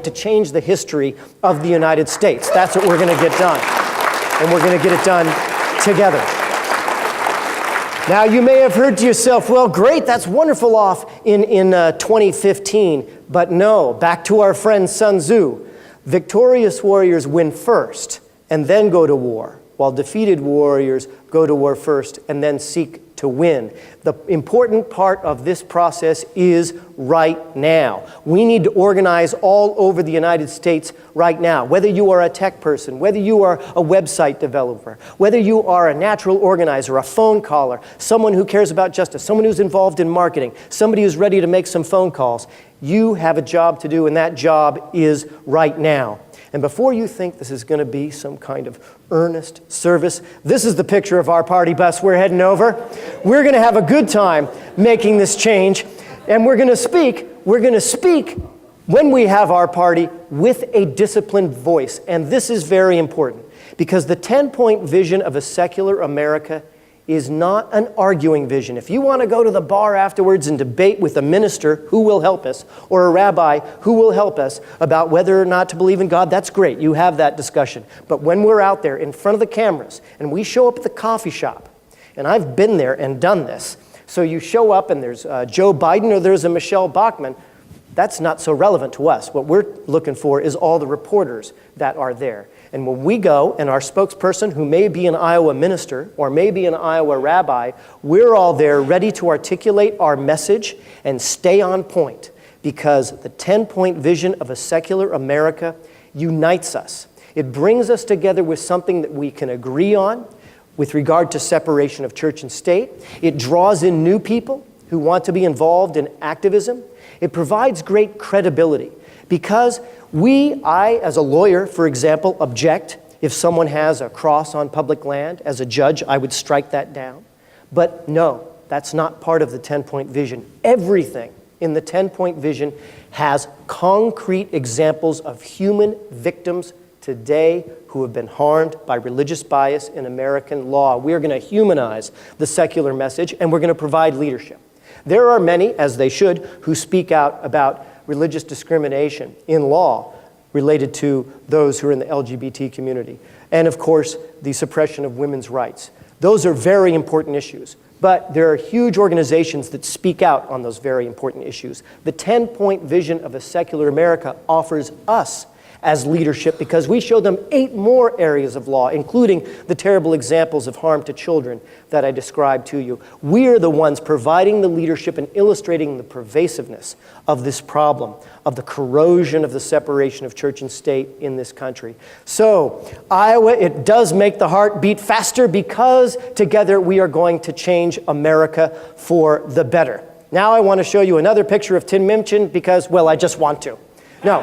to change the history of the United States. That's what we're going to get done. And we're going to get it done together. Now, you may have heard to yourself, well, great, that's wonderful off in 2015. But no, back to our friend Sun Tzu. Victorious warriors win first and then go to war, while defeated warriors go to war first and then seek to win. The important part of this process is right now. We need to organize all over the United States right now. Whether you are a tech person, whether you are a website developer, whether you are a natural organizer, a phone caller, someone who cares about justice, someone who's involved in marketing, somebody who's ready to make some phone calls, you have a job to do, and that job is right now. And before you think this is going to be some kind of earnest service, this is the picture of our party bus we're heading over. We're going to have a good time making this change, and we're going to speak when we have our party with a disciplined voice. And this is very important, because the 10-point vision of a secular America is not an arguing vision. If you want to go to the bar afterwards and debate with a minister who will help us, or a rabbi who will help us about whether or not to believe in God, that's great. You have that discussion. But when we're out there in front of the cameras and we show up at the coffee shop, and I've been there and done this, so you show up and there's Joe Biden or there's a Michelle Bachmann, that's not so relevant to us. What we're looking for is all the reporters that are there. And when we go, and our spokesperson, who may be an Iowa minister or may be an Iowa rabbi, we're all there ready to articulate our message and stay on point, because the 10-point vision of a secular America unites us. It brings us together with something that we can agree on with regard to separation of church and state. It draws in new people who want to be involved in activism. It provides great credibility, because I, as a lawyer, for example, object if someone has a cross on public land. As a judge, I would strike that down. But no, that's not part of the 10-point vision. Everything in the 10-point vision has concrete examples of human victims today who have been harmed by religious bias in American law. We're going to humanize the secular message, and we're going to provide leadership. There are many, as they should, who speak out about religious discrimination in law related to those who are in the LGBT community. And of course, the suppression of women's rights. Those are very important issues. But there are huge organizations that speak out on those very important issues. The 10-point vision of a secular America offers us as leadership, because we show them 8 more areas of law, including the terrible examples of harm to children that I described to you. We are the ones providing the leadership and illustrating the pervasiveness of this problem, of the corrosion of the separation of church and state in this country. So, Iowa, it does make the heart beat faster, because together we are going to change America for the better. Now I want to show you another picture of Tim Minchin, because, well, I just want to. No.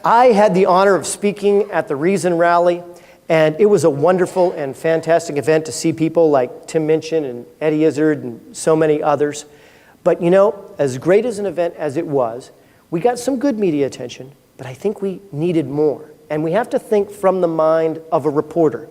I had the honor of speaking at the Reason Rally, and it was a wonderful and fantastic event to see people like Tim Minchin and Eddie Izzard and so many others. But you know, as great as an event as it was, we got some good media attention, but I think we needed more. And we have to think from the mind of a reporter.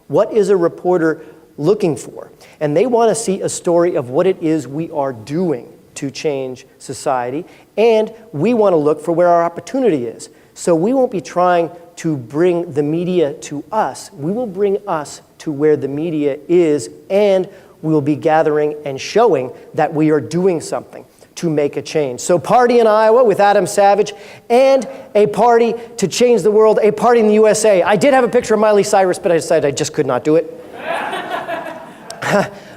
What is a reporter looking for? And they want to see a story of what it is we are doing to change society, and we want to look for where our opportunity is. So we won't be trying to bring the media to us. We will bring us to where the media is, and we will be gathering and showing that we are doing something to make a change. So Party in Iowa with Adam Savage, and a party to change the world, a party in the USA. I did have a picture of Miley Cyrus, but I decided I just could not do it.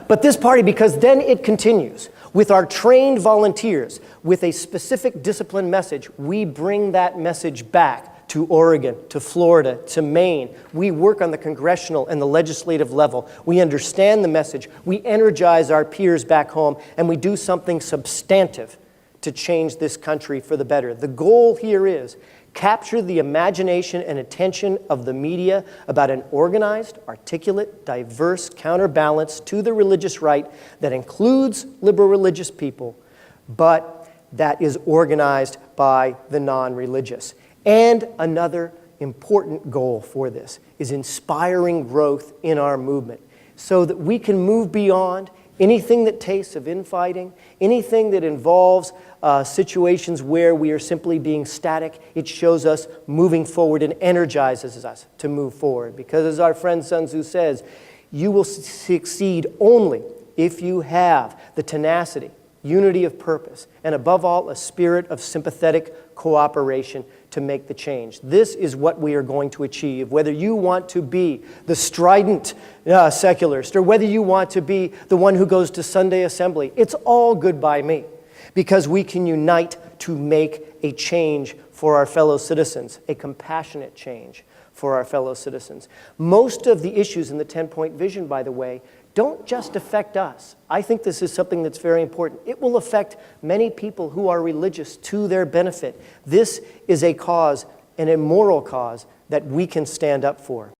But this party, because then it continues. With our trained volunteers, with a specific discipline message, we bring that message back to Oregon, to Florida, to Maine. We work on the congressional and the legislative level. We understand the message. We energize our peers back home, and we do something substantive to change this country for the better. The goal here is capture the imagination and attention of the media about an organized, articulate, diverse counterbalance to the religious right that includes liberal religious people, but that is organized by the non-religious. And another important goal for this is inspiring growth in our movement so that we can move beyond Anything that tastes of infighting, anything that involves situations where we are simply being static, it shows us moving forward and energizes us to move forward. Because as our friend Sun Tzu says, you will succeed only if you have the tenacity, unity of purpose, and above all, a spirit of sympathetic cooperation to make the change. This is what we are going to achieve. Whether you want to be the strident secularist or whether you want to be the one who goes to Sunday assembly, it's all good by me, because we can unite to make a change for our fellow citizens, a compassionate change for our fellow citizens. Most of the issues in the 10-point vision, by the way, don't just affect us. I think this is something that's very important. It will affect many people who are religious to their benefit. This is a cause, an immoral cause, that we can stand up for.